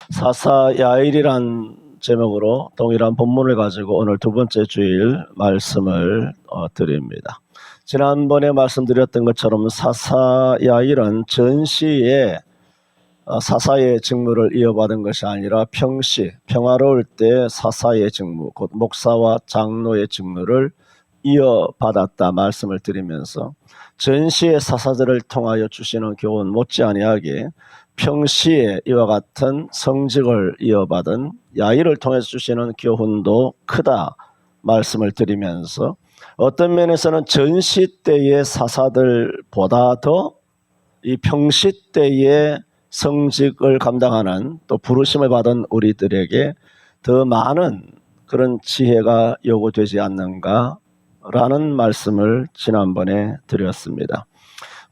사사 야일이란 제목으로 동일한 본문을 가지고 오늘 두 번째 주일 말씀을 드립니다. 지난번에 말씀드렸던 것처럼 사사 야일은 전시에 사사의 직무를 이어받은 것이 아니라 평시, 평화로울 때 사사의 직무, 곧 목사와 장로의 직무를 이어받았다 말씀을 드리면서 전시의 사사들을 통하여 주시는 교훈 못지 아니하게 평시에 이와 같은 성직을 이어받은 야일을 통해서 주시는 교훈도 크다 말씀을 드리면서 어떤 면에서는 전시 때의 사사들보다 더 이 평시 때의 성직을 감당하는 또 부르심을 받은 우리들에게 더 많은 그런 지혜가 요구되지 않는가라는 말씀을 지난번에 드렸습니다.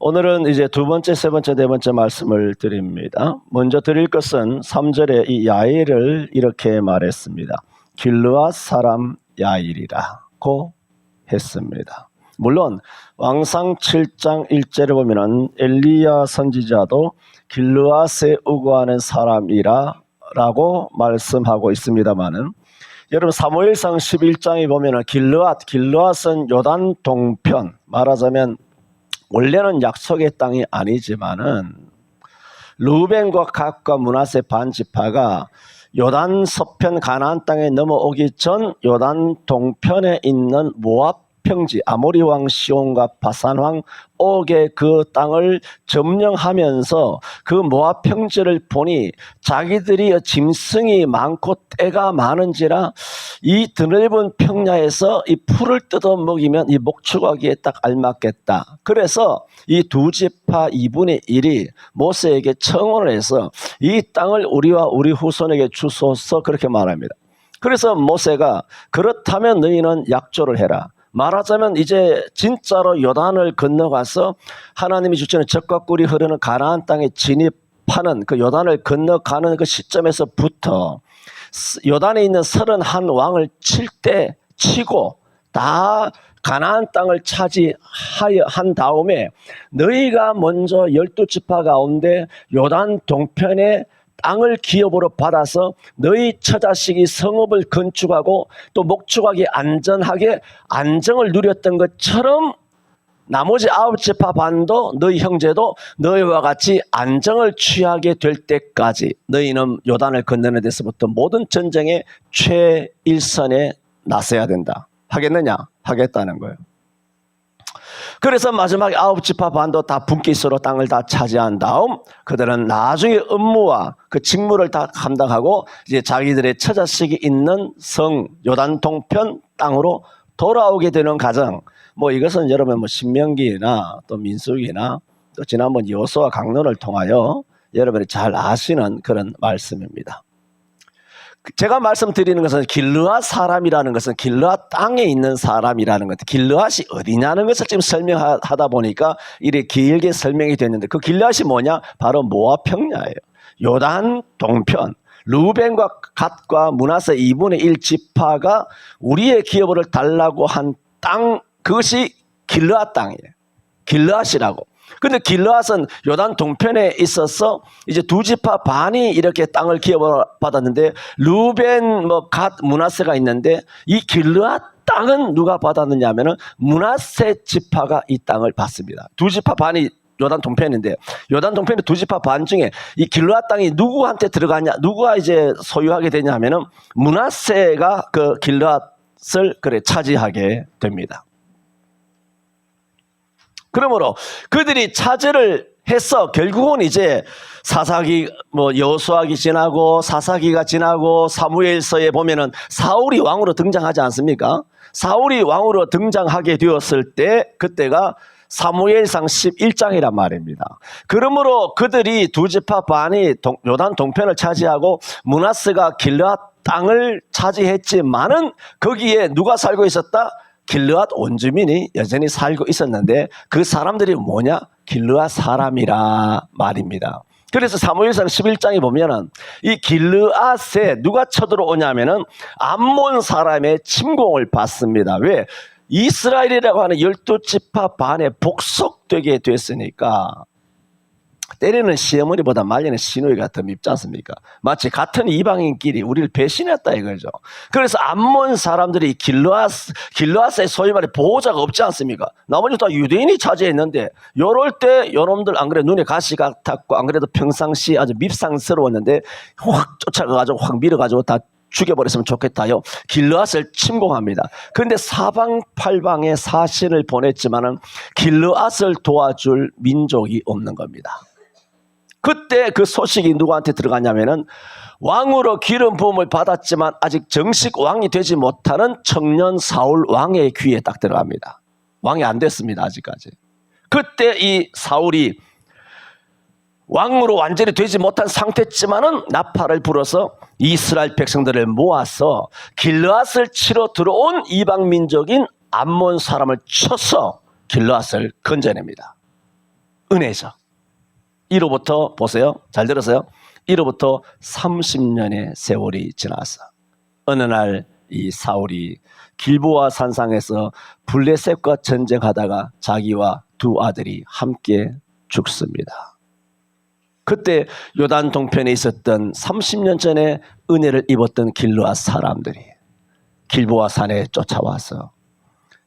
오늘은 이제 두 번째, 세 번째, 네 번째 말씀을 드립니다. 먼저 드릴 것은 3절에 이 야일을 이렇게 말했습니다. 길르앗 사람 야일이라고 했습니다. 물론 왕상 7장 1절에 보면은 엘리야 선지자도 길르앗에 우거하는 사람이라고 말씀하고 있습니다만은 여러분 사무엘상 11장에 보면은 길르앗은 요단 동편, 말하자면 원래는 약속의 땅이 아니지만은 루벤과 갓과 므낫세 반 지파가 요단 서편 가나안 땅에 넘어오기 전 요단 동편에 있는 모압 평지, 아모리 왕 시온과 바산 왕 옥의 그 땅을 점령하면서 그 모압 평지를 보니 자기들이 짐승이 많고 떼가 많은지라 이 드넓은 평야에서 이 풀을 뜯어 먹이면 이 목축하기에 딱 알맞겠다. 그래서 이 두 지파 2분의 1이 모세에게 청혼을 해서 이 땅을 우리와 우리 후손에게 주소서 그렇게 말합니다. 그래서 모세가 그렇다면 너희는 약조를 해라. 말하자면 이제 진짜로 요단을 건너가서 하나님이 주시는 젖과 꿀이 흐르는 가나안 땅에 진입하는 그 요단을 건너가는 그 시점에서부터 요단에 있는 31왕을 치고 다 가나안 땅을 차지한 다음에 너희가 먼저 12지파 가운데 요단 동편에 땅을 기업으로 받아서 너희 처자식이 성읍을 건축하고 또 목축하기 안전하게 안정을 누렸던 것처럼 나머지 9지파 반도 너희 형제도 너희와 같이 안정을 취하게 될 때까지 너희는 요단을 건너는 데서부터 모든 전쟁의 최일선에 나서야 된다. 하겠느냐? 하겠다는 거예요. 그래서 마지막에 9지파 반도 다 분깃으로 땅을 다 차지한 다음 그들은 나중에 업무와 그 직무를 다 감당하고 이제 자기들의 처자식이 있는 성 요단 동편 땅으로 돌아오게 되는 과정. 뭐 이것은 여러분 신명기나 또 민수기나 또 지난번 여호수아 강론을 통하여 여러분이 잘 아시는 그런 말씀입니다. 제가 말씀드리는 것은 길르앗 사람이라는 것은 길르앗 땅에 있는 사람이라는 것, 길르앗이 어디냐는 것을 지금 설명하다 보니까 이렇게 길게 설명이 됐는데 그 길르앗이 뭐냐? 바로 모압 평야예요. 요단 동편, 루벤과 갓과 므낫세 2분의 1 지파가 우리의 기업을 달라고 한 땅, 그것이 길르앗 땅이에요. 길르앗이라고. 근데 길르앗은 요단 동편에 있어서 이제 두 지파 반이 이렇게 땅을 기업을 받았는데 루벤 갓 므낫세가 있는데 이 길르앗 땅은 누가 받았느냐 하면은 므낫세 지파가 이 땅을 받습니다. 두 지파 반이 요단 동편인데 요단 동편의 두 지파 반 중에 이 길르앗 땅이 누구한테 들어가냐, 누가 이제 소유하게 되냐 하면은 므낫세가 그 길르앗을 차지하게 됩니다. 그러므로 그들이 차지를 해서 결국은 이제 사사기 여호수아기 지나고 사사기가 지나고 사무엘서에 보면은 사울이 왕으로 등장하지 않습니까? 사울이 왕으로 등장하게 되었을 때 그때가 사무엘상 11장이란 말입니다. 그러므로 그들이 두 지파 반이 요단 동편을 차지하고 므낫세가 길르앗 땅을 차지했지만은 거기에 누가 살고 있었다? 길르앗 원주민이 여전히 살고 있었는데 그 사람들이 뭐냐? 길르앗 사람이라 말입니다. 그래서 사무엘상 11장에 보면은 이 길르앗에 누가 쳐들어오냐면은 암몬 사람의 침공을 받습니다. 왜? 이스라엘이라고 하는 12지파 반에 복속되게 됐으니까 때리는 시어머니보다 말리는 시누이가 더 밉지 않습니까? 마치 같은 이방인끼리 우리를 배신했다 이거죠. 그래서 암몬 사람들이 길르앗의 소위 말해 보호자가 없지 않습니까? 나머지 다 유대인이 차지했는데 요럴 때 요놈들 안 그래 눈에 가시가 탔고 안 그래도 평상시 아주 밉상스러웠는데 확 쫓아가가지고 확 밀어가지고 다 죽여버렸으면 좋겠다요. 길르앗을 침공합니다. 그런데 사방팔방에 사신을 보냈지만은 길르앗을 도와줄 민족이 없는 겁니다. 그때 그 소식이 누구한테 들어갔냐면은 왕으로 기름 부음을 받았지만 아직 정식 왕이 되지 못하는 청년 사울 왕의 귀에 딱 들어갑니다. 왕이 안 됐습니다. 아직까지. 그때 이 사울이 왕으로 완전히 되지 못한 상태지만은 나팔을 불어서 이스라엘 백성들을 모아서 길르앗을 치러 들어온 이방 민족인 암몬 사람을 쳐서 길르앗을 건져냅니다. 은혜죠. 이로부터 보세요. 잘 들으세요. 이로부터 30년의 세월이 지났어. 어느 날 이 사울이 길보아 산상에서 블레셋과 전쟁하다가 자기와 두 아들이 함께 죽습니다. 그때 요단 동편에 있었던 30년 전에 은혜를 입었던 길르앗 사람들이 길보아 산에 쫓아와서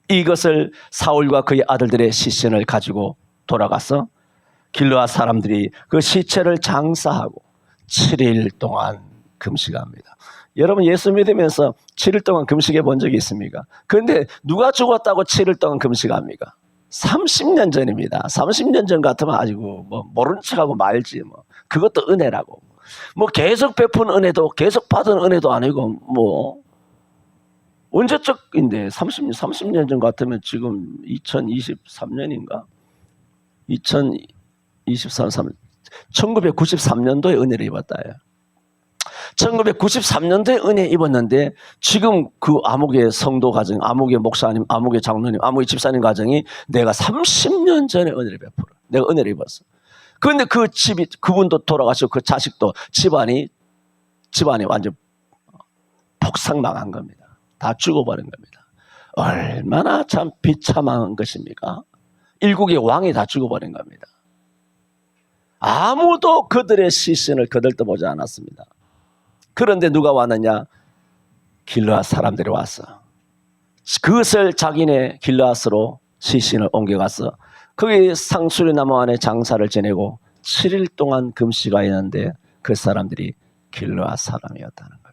이것을 사울과 그의 아들들의 시신을 가지고 돌아가서 길르앗 사람들이 그 시체를 장사하고 7일 동안 금식합니다. 여러분 예수 믿으면서 7일 동안 금식해 본 적이 있습니까? 그런데 누가 죽었다고 7일 동안 금식합니까? 30년 전입니다. 30년 전 같으면 아니고 뭐 모른 척하고 말지 뭐 그것도 은혜라고. 뭐 계속 베푼 은혜도 계속 받은 은혜도 아니고 뭐 언제적인데 30년 전 같으면 지금 2023년인가? 1993년도에 은혜를 입었다요. 1993년도에 은혜 입었는데 지금 그 암흑의 성도 가정, 암흑의 목사님, 암흑의 장로님, 암흑의 집사님 가정이 내가 30년 전에 은혜를 베풀어. 내가 은혜를 입었어. 그런데 그 집이 그분도 돌아가시고 그 자식도 집안이 완전 폭삭망한 겁니다. 다 죽어버린 겁니다. 얼마나 참 비참한 것입니까? 일국의 왕이 다 죽어버린 겁니다. 아무도 그들의 시신을 거들떠보지 않았습니다. 그런데 누가 왔느냐? 길르앗 사람들이 왔어. 그것을 자기네 길르앗으로 시신을 옮겨가서 거기 상수리나무 안에 장사를 지내고 7일 동안 금식하였는데 그 사람들이 길르앗 사람이었다는 겁니다.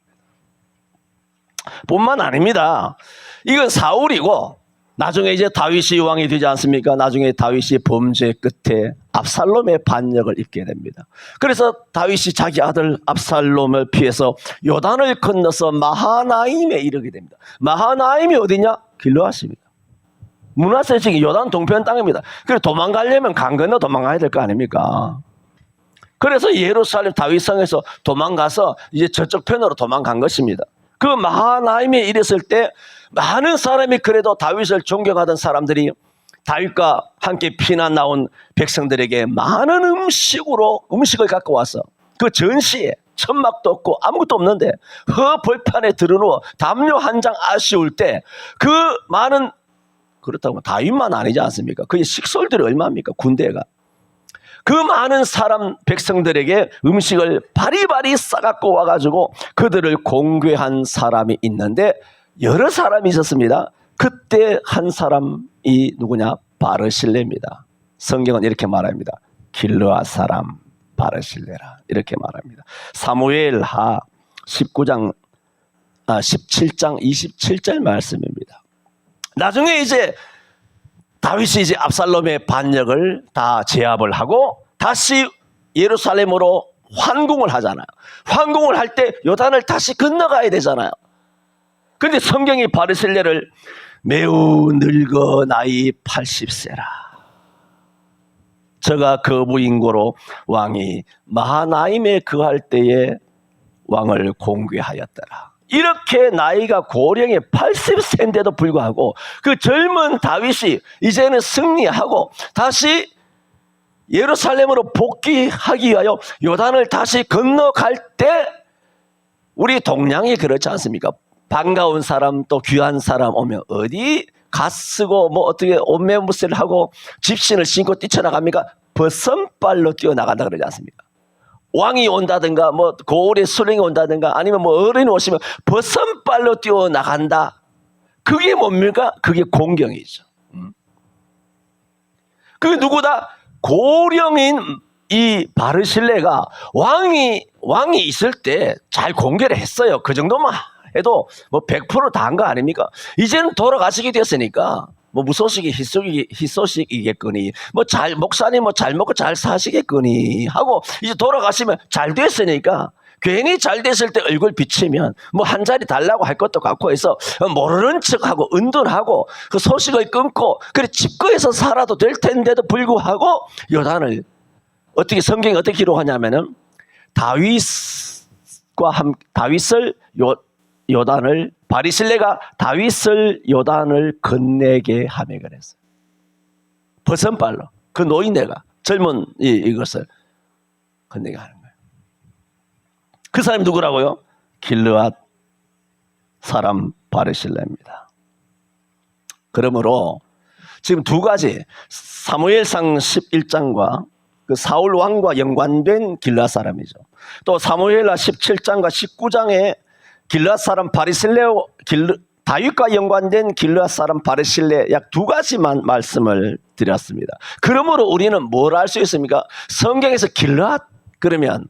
뿐만 아닙니다. 이건 사울이고 나중에 이제 다윗이 왕이 되지 않습니까? 나중에 다윗이 범죄 끝에 압살롬의 반역을 입게 됩니다. 그래서 다윗이 자기 아들 압살롬을 피해서 요단을 건너서 마하나임에 이르게 됩니다. 마하나임이 어디냐? 길르앗입니다. 므낫세 지기 요단 동편 땅입니다. 그래서 도망가려면 강 건너 도망가야 될 거 아닙니까? 그래서 예루살렘 다윗성에서 도망가서 이제 저쪽 편으로 도망간 것입니다. 그 마하나임에 이랬을 때 많은 사람이 그래도 다윗을 존경하던 사람들이 다윗과 함께 피난 나온 백성들에게 많은 음식을 갖고 와서 그 전시에 천막도 없고 아무것도 없는데 벌판에 들어누워 담요 한 장 아쉬울 때 그 많은 그렇다고 다윗만 아니지 않습니까? 그의 식솔들이 얼마입니까? 군대가. 그 많은 사람 백성들에게 음식을 바리바리 싸갖고 와가지고 그들을 공개한 사람이 있는데 여러 사람이 있었습니다. 그때 한 사람이 누구냐? 바르실레입니다. 성경은 이렇게 말합니다. 길르앗 사람 바르실레라 이렇게 말합니다. 사무엘하 17장 27절 말씀입니다. 나중에 이제 다윗이 이제 압살롬의 반역을 다 제압을 하고 다시 예루살렘으로 환궁을 하잖아요. 환궁을 할 때 요단을 다시 건너가야 되잖아요. 근데 성경이 바르실레를 매우 늙어 나이 80세라. 저가 거부인고로 왕이 마하나임에 거할 때에 왕을 공개하였더라. 이렇게 나이가 고령의 80세인데도 불구하고 그 젊은 다윗이 이제는 승리하고 다시 예루살렘으로 복귀하기 위하여 요단을 다시 건너갈 때 우리 동양이 그렇지 않습니까? 반가운 사람 또 귀한 사람 오면 어디 갓쓰고 뭐 어떻게 옷매무새를 하고 집신을 신고 뛰쳐나갑니까? 벗선발로 뛰어나간다 그러지 않습니까? 왕이 온다든가 뭐 고을의 수령이 온다든가 아니면 뭐 어른이 오시면 벗선발로 뛰어나간다. 그게 뭡니까? 그게 공경이죠. 그게 누구다? 고령인 이 바르실레가 왕이 있을 때 잘 공개를 했어요. 그 정도만 해도 뭐 100% 다 한 거 아닙니까? 이제는 돌아가시게 됐으니까 뭐 무소식이 희소식이겠거니 뭐 잘 목사님 뭐 잘 먹고 잘 사시겠거니 하고 이제 돌아가시면 잘 됐으니까 괜히 잘 됐을 때 얼굴 비치면 뭐 한 자리 달라고 할 것도 같고 해서 모르는 척하고 은둔하고 그 소식을 끊고 그래 집거에서 살아도 될 텐데도 불구하고 요단을 어떻게 성경이 어떻게 기록하냐면은 다윗을 요단을 바리실레가 다윗을 요단을 건네게 하며 그랬어요. 벗선발로 그 노인네가 젊은 이것을 건네게 하는 거예요. 그 사람이 누구라고요? 길르앗 사람 바르실레입니다. 그러므로 지금 두 가지 사무엘상 11장과 그 사울 왕과 연관된 길르앗 사람이죠. 또 사무엘하 17장과 19장에 길르앗 사람 바리실레 다윗과 연관된 길르앗 사람 바르실레 약 두 가지만 말씀을 드렸습니다. 그러므로 우리는 뭘 알 수 있습니까? 성경에서 길르앗 그러면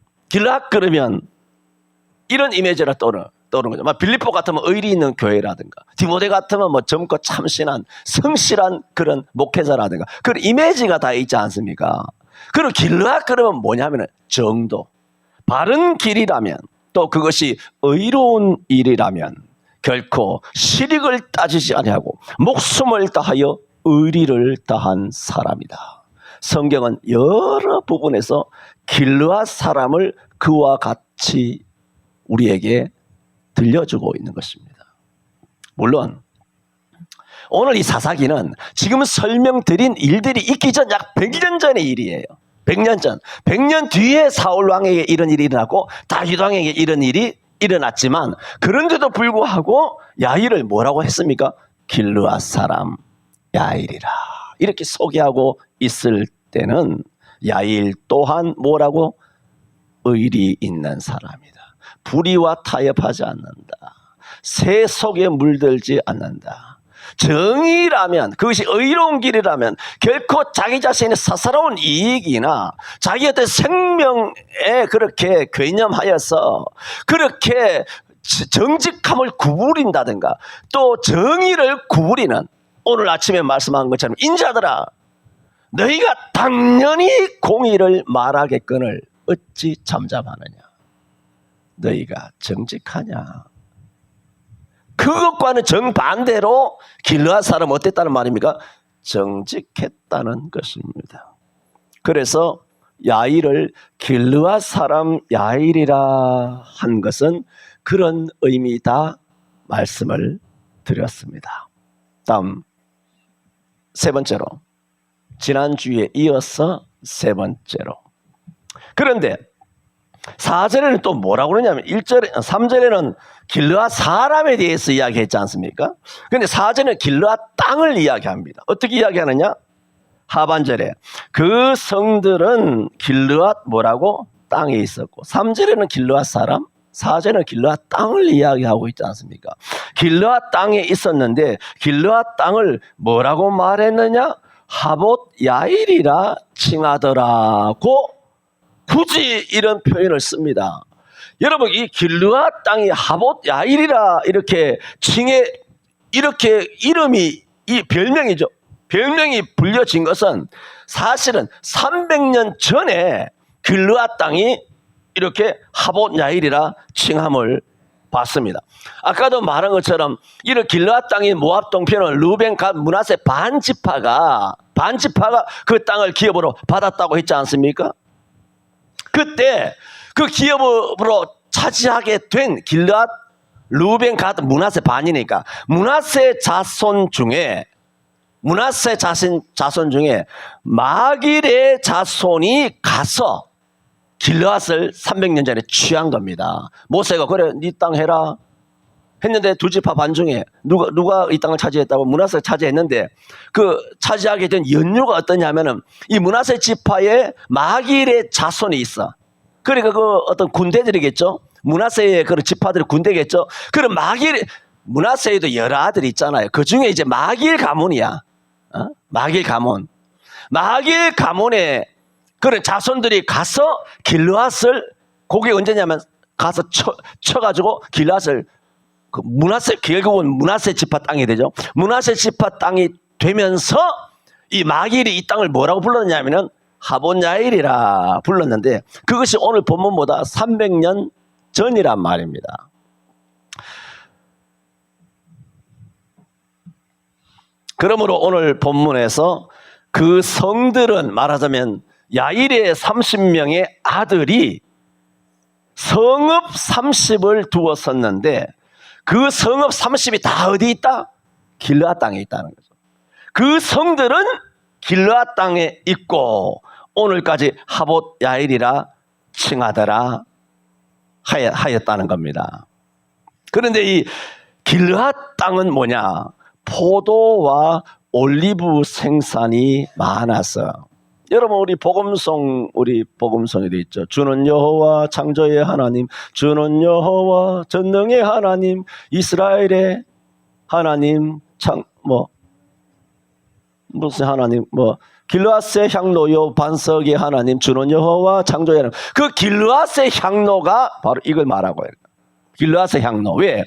이런 이미지가 떠오르는 거죠. 빌립보 같으면 의리 있는 교회라든가 디모데 같으면 뭐 젊고 참신한 성실한 그런 목회자라든가 그런 이미지가 다 있지 않습니까? 그리고 길르앗 그러면 뭐냐면 정도, 바른 길이라면 또 그것이 의로운 일이라면 결코 실익을 따지지 아니하고 목숨을 다하여 의리를 다한 사람이다. 성경은 여러 부분에서 길르앗 사람을 그와 같이 우리에게 들려주고 있는 것입니다. 물론 오늘 이 사사기는 지금 설명드린 일들이 있기 전 약 100년 전의 일이에요. 100년 전. 100년 뒤에 사울 왕에게 이런 일이 일어나고 다윗 왕에게 이런 일이 일어났지만 그런데도 불구하고 야일을 뭐라고 했습니까? 길르앗 사람 야일이라. 이렇게 소개하고 있을 때는 야일 또한 뭐라고? 의리 있는 사람이다. 불의와 타협하지 않는다. 새 속에 물들지 않는다. 정의라면 그것이 의로운 길이라면 결코 자기 자신의 사사로운 이익이나 자기 어떤 생명에 그렇게 괴념하여서 그렇게 정직함을 구부린다든가 또 정의를 구부리는 오늘 아침에 말씀한 것처럼 인자들아 너희가 당연히 공의를 말하겠거늘 어찌 잠잠하느냐. 너희가 정직하냐. 그것과는 정반대로 길르앗 사람은 어땠다는 말입니까? 정직했다는 것입니다. 그래서 야일을 길르앗 사람 야일이라 한 것은 그런 의미다 말씀을 드렸습니다. 다음 세 번째로 지난주에 이어서 세 번째로 그런데 4절에는 또 뭐라고 그러냐면 3절에는 길르앗 사람에 대해서 이야기했지 않습니까? 그런데 4절에는 길르앗 땅을 이야기합니다. 어떻게 이야기하느냐? 하반절에 그 성들은 길르앗 뭐라고? 땅에 있었고 3절에는 길르앗 사람 4절에는 길르앗 땅을 이야기하고 있지 않습니까? 길르앗 땅에 있었는데 길르앗 땅을 뭐라고 말했느냐? 하봇 야일이라 칭하더라고 굳이 이런 표현을 씁니다. 여러분 이 길르앗 땅이 하봇 야일이라 이렇게 칭해 이렇게 이름이 이 별명이죠. 별명이 불려진 것은 사실은 300년 전에 길르앗 땅이 이렇게 하봇 야일이라 칭함을 받습니다. 아까도 말한 것처럼 이런 길르앗 땅이 모압 동편은 루벤 갓 므낫세 반지파가 그 땅을 기업으로 받았다고 했지 않습니까? 그때 그 기업으로 차지하게 된 길르앗 루벤 갓 므낫세 반이니까 므낫세 자손 중에 마길의 자손이 가서 길르앗을 300년 전에 취한 겁니다. 모세가 그래 네 땅 해라. 했는데 두 지파 반중에 누가 이 땅을 차지했다고? 므낫세가 차지했는데 그 차지하게 된 연유가 어떠냐면은 이 므낫세 지파에 마길의 자손이 있어. 그러니까 그 어떤 군대들이겠죠. 므낫세의 그런 지파들의 군대겠죠. 그럼 므낫세에도 여러 아들이 있잖아요. 그 중에 이제 마길 가문이야. 마길 가문. 마길 가문의 그런 자손들이 가서 길르앗을, 그게 언제냐면 가서 쳐가지고 길르앗을, 그 결국은 므낫세 지파 땅이 되죠. 므낫세 지파 땅이 되면서 이 마길이 이 땅을 뭐라고 불렀냐면은 하봇야일이라 불렀는데, 그것이 오늘 본문보다 300년 전이란 말입니다. 그러므로 오늘 본문에서 그 성들은 말하자면 야일의 30명의 아들이 성읍 30을 두었었는데, 그 성읍 30이 다 어디 있다? 길르앗 땅에 있다는 거죠. 그 성들은 길르앗 땅에 있고 오늘까지 하봇야일이라 칭하더라 하였다는 겁니다. 그런데 이 길르앗 땅은 뭐냐? 포도와 올리브 생산이 많아서, 여러분 우리 복음성에도 있죠. 주는 여호와 창조의 하나님, 주는 여호와 전능의 하나님, 이스라엘의 하나님, 무슨 하나님, 길르앗의 향로요 반석의 하나님, 주는 여호와 창조의 하나님. 그 길르앗의 향로가 바로 이걸 말하고 해요. 길르앗의 향로. 왜?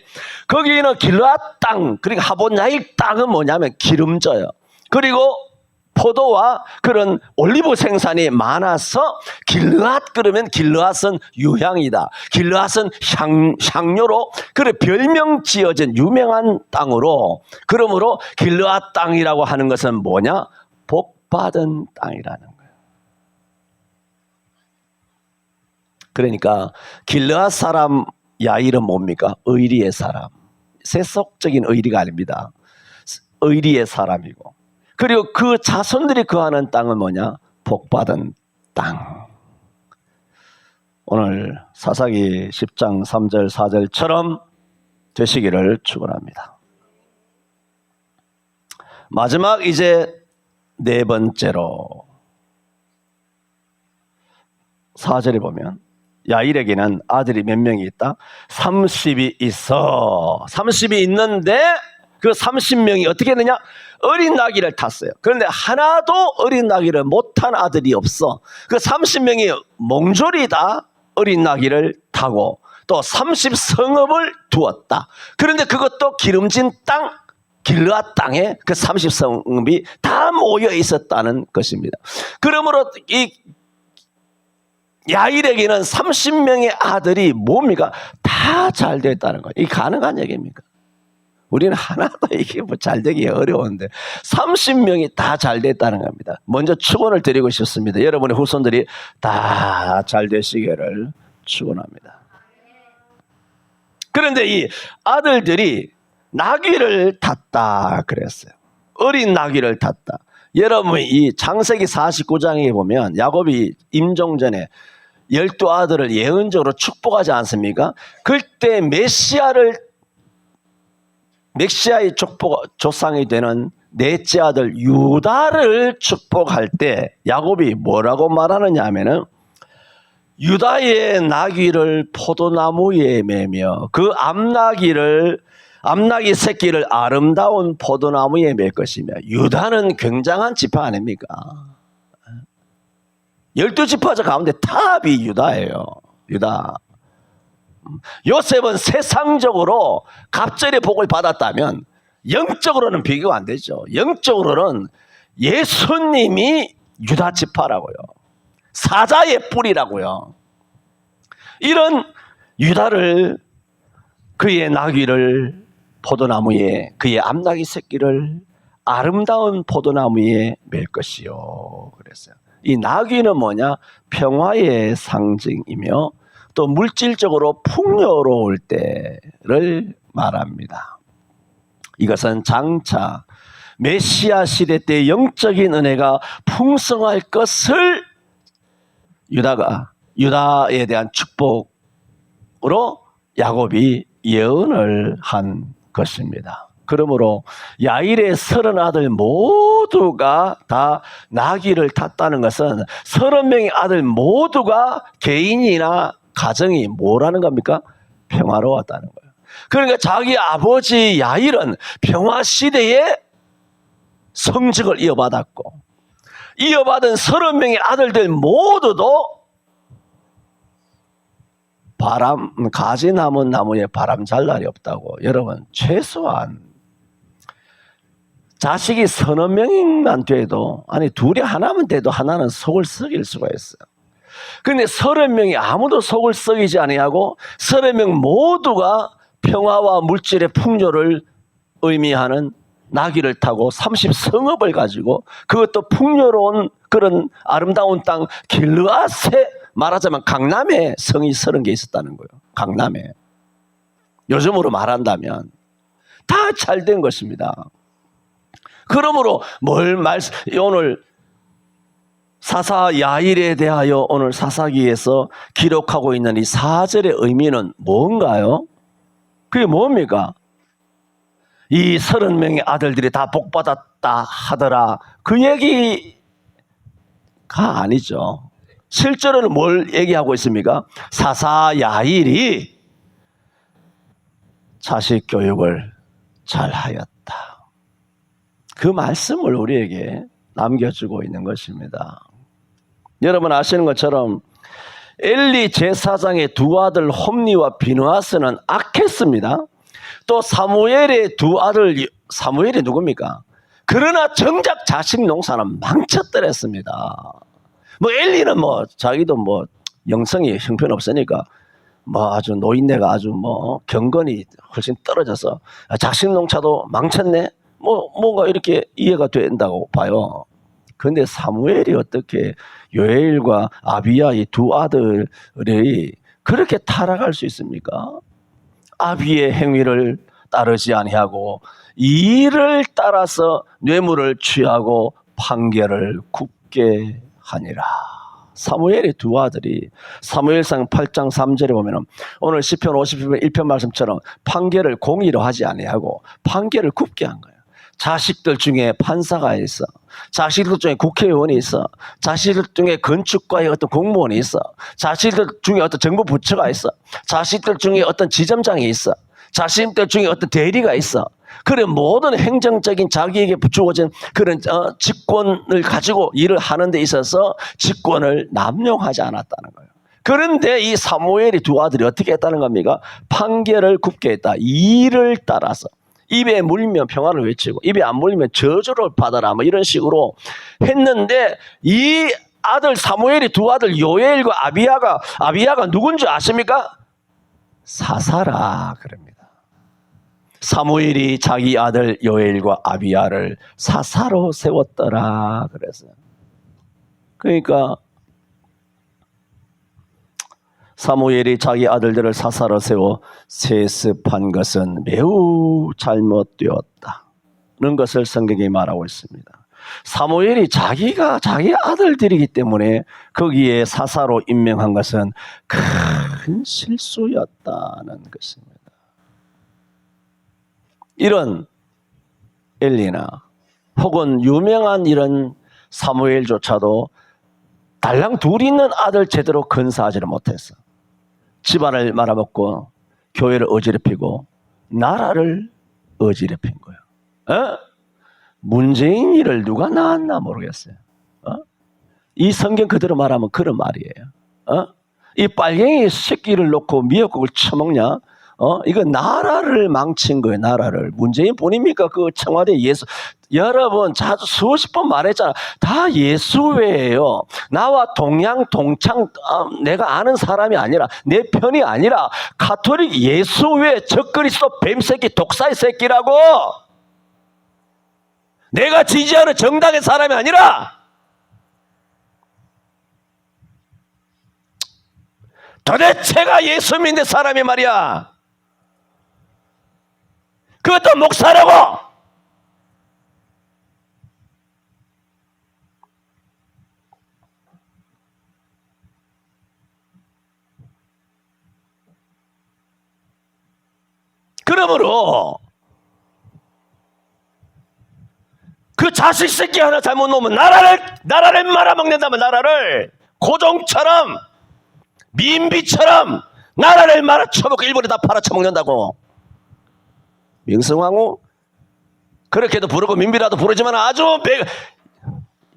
거기는 길르앗 땅, 그러니까 하봇야일 땅은 뭐냐면 기름져요. 그리고 포도와 그런 올리브 생산이 많아서 길르앗 그러면 길르앗은 유향이다. 길르앗은 향료로 그래 별명 지어진 유명한 땅으로, 그러므로 길르앗 땅이라고 하는 것은 뭐냐? 복받은 땅이라는 거예요. 그러니까 길르앗 사람 야일은 뭡니까? 의리의 사람. 세속적인 의리가 아닙니다. 의리의 사람이고, 그리고 그 자손들이 거하는 땅은 뭐냐? 복받은 땅. 오늘 사사기 10장 3절 4절처럼 되시기를 축원합니다. 마지막 이제 네 번째로 4절에 보면 야일에게는 아들이 몇 명이 있다? 30이 있어. 30이 있는데 그 30명이 어떻게 했느냐? 어린 나귀를 탔어요. 그런데 하나도 어린 나귀를 못탄 아들이 없어. 그 30명이 몽졸이 다 어린 나귀를 타고 또 30성읍을 두었다. 그런데 그것도 기름진 땅, 길르앗 땅에 그 30성읍이 다 모여 있었다는 것입니다. 그러므로 이 야일에게는 30명의 아들이 뭡니까? 다 잘 됐다는 거예요. 이게 가능한 얘기입니까? 우리는 하나도 이게 잘 되기 어려운데 30명이 다 잘 됐다는 겁니다. 먼저 축원을 드리고 싶습니다. 여러분의 후손들이 다 잘 되시기를 축원합니다. 그런데 이 아들들이 나귀를 탔다 그랬어요. 어린 나귀를 탔다. 여러분이 이 창세기 49장에 보면 야곱이 임종 전에 12아들을 예언적으로 축복하지 않습니까? 그때 메시아의 조상이 되는 넷째 아들 유다를 축복할 때 야곱이 뭐라고 말하느냐 하면은, 유다의 나귀를 포도나무에 매며 그 암나귀 새끼를 아름다운 포도나무에 맬 것이며. 유다는 굉장한 지파 아닙니까? 12지파 가운데 탑이 유다예요. 유다. 요셉은 세상적으로 갑절의 복을 받았다면 영적으로는 비교가 안 되죠. 영적으로는 예수님이 유다 지파라고요. 사자의 뿌리라고요. 이런 유다를, 그의 나귀를 포도나무에, 그의 암나귀 새끼를 아름다운 포도나무에 맬 것이요 그랬어요. 이 나귀는 뭐냐? 평화의 상징이며 또 물질적으로 풍요로울 때를 말합니다. 이것은 장차 메시아 시대 때 영적인 은혜가 풍성할 것을 유다에 대한 축복으로 야곱이 예언을 한 것입니다. 그러므로 야일의 30 아들 모두가 다 나귀를 탔다는 것은 30명의 아들 모두가 개인이나 가정이 뭐라는 겁니까? 평화로웠다는 거예요. 그러니까 자기 아버지 야일은 평화 시대에 성직을 이어받았고, 이어받은 30명의 아들들 모두도 가지 남은 나무에 바람 잘 날이 없다고. 여러분, 최소한 자식이 30명만 돼도, 아니 둘이 하나면 돼도 하나는 속을 썩일 수가 있어요. 그런데 30명이 아무도 속을 썩이지 아니하고 30명 모두가 평화와 물질의 풍요를 의미하는 나귀를 타고 30성읍을 가지고, 그것도 풍요로운 그런 아름다운 땅 길르앗에, 말하자면 강남에 성이 30개 있었다는 거예요. 강남에. 요즘으로 말한다면 다 잘된 것입니다. 그러므로 오늘 사사 야일에 대하여 오늘 사사기에서 기록하고 있는 이 4절의 의미는 뭔가요? 그게 뭡니까? 이 30명의 아들들이 다 복받았다 하더라, 그 얘기가 아니죠. 실제로는 뭘 얘기하고 있습니까? 사사 야일이 자식 교육을 잘하였다. 그 말씀을 우리에게 남겨주고 있는 것입니다. 여러분 아시는 것처럼 엘리 제사장의 두 아들 홈니와 비느하스는 악했습니다. 또 사무엘의 두 아들, 사무엘이 누굽니까? 그러나 정작 자식 농사는 망쳤더랬습니다. 엘리는 자기도 영성이 형편없으니까 아주 노인네가 아주 경건이 훨씬 떨어져서 자식 농사도 망쳤네? 뭔가 이렇게 이해가 된다고 봐요. 그런데 사무엘이 어떻게 요엘과 아비야 이 두 아들이 그렇게 타락할 수 있습니까? 아비의 행위를 따르지 아니하고 이를 따라서 뇌물을 취하고 판결을 굽게 하니라. 사무엘의 두 아들이 사무엘상 8장 3절에 보면 오늘 시편 50편 1편 말씀처럼 판결을 공의로 하지 아니하고 판결을 굽게 한 거예요. 자식들 중에 판사가 있어, 자식들 중에 국회의원이 있어, 자식들 중에 건축과의 어떤 공무원이 있어, 자식들 중에 어떤 정부 부처가 있어, 자식들 중에 어떤 지점장이 있어, 자식들 중에 어떤 대리가 있어. 그런 모든 행정적인 자기에게 주어진 그런 직권을 가지고 일을 하는 데 있어서 직권을 남용하지 않았다는 거예요. 그런데 이 사무엘의 두 아들이 어떻게 했다는 겁니까? 판결을 굽게 했다. 일을 따라서. 입에 물면 평안을 외치고 입에 안 물면 저주를 받아라, 이런 식으로 했는데, 이 아들 사무엘이 두 아들 요엘과 아비야가 누군지 아십니까? 사사라 그럽니다. 사무엘이 자기 아들 요엘과 아비야를 사사로 세웠더라 그랬어요. 그러니까 사무엘이 자기 아들들을 사사로 세워 세습한 것은 매우 잘못되었다는 것을 성경이 말하고 있습니다. 사무엘이 자기가 자기 아들들이기 때문에 거기에 사사로 임명한 것은 큰 실수였다는 것입니다. 이런 엘리나 혹은 유명한 이런 사무엘조차도 달랑 둘이 있는 아들 제대로 건사하지를 못했어. 집안을 말아먹고 교회를 어지럽히고 나라를 어지럽힌 거예요. 문재인이를 누가 낳았나 모르겠어요. 이 성경 그대로 말하면 그런 말이에요. 이 빨갱이 새끼를 놓고 미역국을 처먹냐? 이거 나라를 망친 거예요. 나라를. 문재인 본입니까? 그 청와대 예수. 여러분 자주 수십 번 말했잖아. 다 예수회예요. 나와 동양 동창 내가 아는 사람이 아니라, 내 편이 아니라 가톨릭 예수회 적그리스도 뱀새끼 독사의 새끼라고. 내가 지지하는 정당의 사람이 아니라. 도대체가 예수 믿는 사람이 말이야. 그것도 목사라고. 그러므로 그 자식 새끼 하나 잘못 놓으면 나라를 말아먹는다면 나라를 고종처럼 민비처럼 나라를 말아쳐먹고 일본에 다 팔아쳐먹는다고. 명성황후 그렇게도 부르고 민비라도 부르지만 아주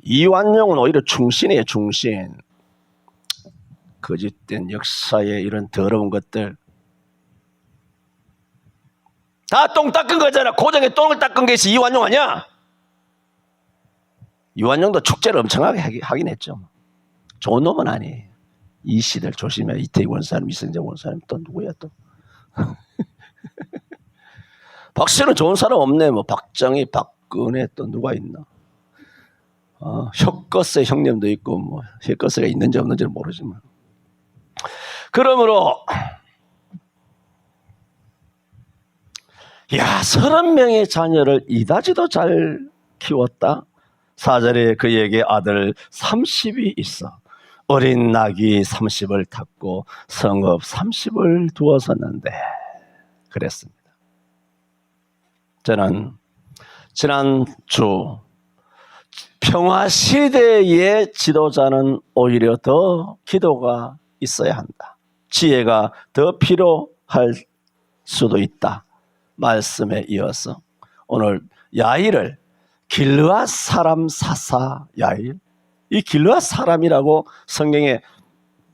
이완용은 오히려 충신이에요. 충신. 거짓된 역사의 이런 더러운 것들 다 똥 닦은 거잖아. 고종의 똥을 닦은 것이 이완용 아니야? 이완용도 축제를 엄청나게 하긴 했죠. 좋은 놈은 아니에요. 이 시대를 조심해. 이태희 원사님, 이성재 원사님 또 누구야 또? 박씨는 좋은 사람 없네. 뭐 박정희, 박근혜 또 누가 있나? 혁거세 형님도 있고 뭐 혁거세가 있는지 없는지는 모르지만. 그러므로 야 30명의 자녀를 이다지도 잘 키웠다. 4절에 그에게 아들 30이 있어 어린 나귀 30을 탔고 성읍 30을 두었었는데 그랬습니다. 저는 지난 주 평화시대의 지도자는 오히려 더 기도가 있어야 한다. 지혜가 더 필요할 수도 있다. 말씀에 이어서 오늘 야일을 길르앗 사람 사사 야일, 이 길르앗 사람이라고 성경에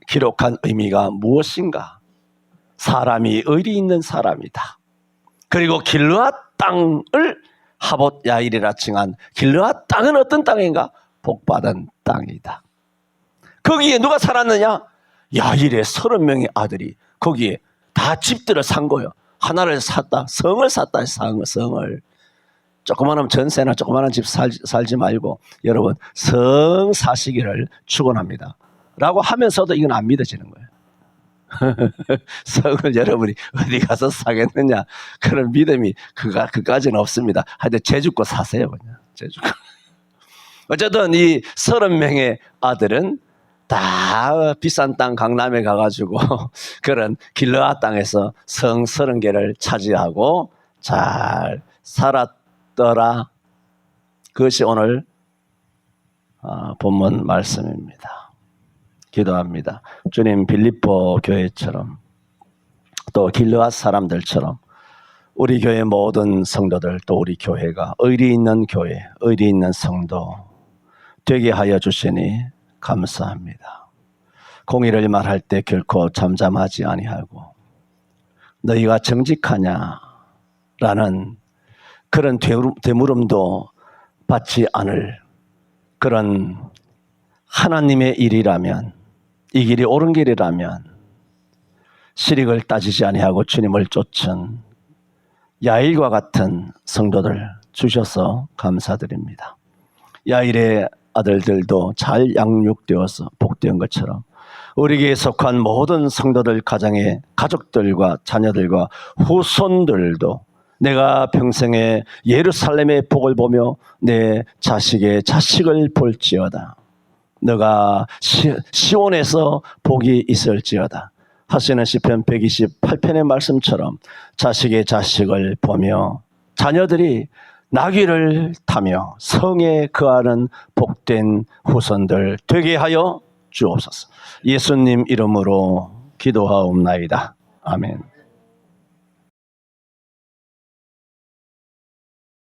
기록한 의미가 무엇인가? 사람이 의리 있는 사람이다. 그리고 길르앗 땅을 하봇 야일이라 칭한 길르앗 땅은 어떤 땅인가? 복받은 땅이다. 거기에 누가 살았느냐? 야일의 30명의 아들이 거기에 다 집들을 산 거예요. 하나를 샀다. 성을 샀다. 성을. 조그마한 전세나 조그마한 집 살지 말고 여러분 성 사시기를 축원합니다. 라고 하면서도 이건 안 믿어지는 거예요. 성을 여러분이 어디 가서 사겠느냐 그런 믿음이 그까지는 없습니다. 하여튼 제주껏 사세요. 그냥 제주껏. 어쨌든 이 30명의 아들은 다 비싼 땅 강남에 가가지고 그런 길르앗 땅에서 성 30개를 차지하고 잘 살았더라. 그것이 오늘 본문 말씀입니다. 기도합니다. 주님, 빌립보 교회처럼 또 길르앗 사람들처럼 우리 교회 모든 성도들 또 우리 교회가 의리 있는 교회, 의리 있는 성도 되게 하여 주시니 감사합니다. 공의를 말할 때 결코 잠잠하지 아니하고 너희가 정직하냐라는 그런 되물음도 받지 않을 그런 하나님의 일이라면, 이 길이 옳은 길이라면 실익을 따지지 아니하고 주님을 쫓은 야일과 같은 성도들 주셔서 감사드립니다. 야일의 아들들도 잘 양육되어서 복된 것처럼 우리에게 속한 모든 성도들 가정의 가족들과 자녀들과 후손들도 내가 평생에 예루살렘의 복을 보며 내 자식의 자식을 볼지어다. 너가 시온에서 복이 있을지어다. 하시는 시편 128편의 말씀처럼 자식의 자식을 보며 자녀들이 나귀를 타며 성에 거하는 복된 후손들 되게 하여 주옵소서. 예수님 이름으로 기도하옵나이다. 아멘.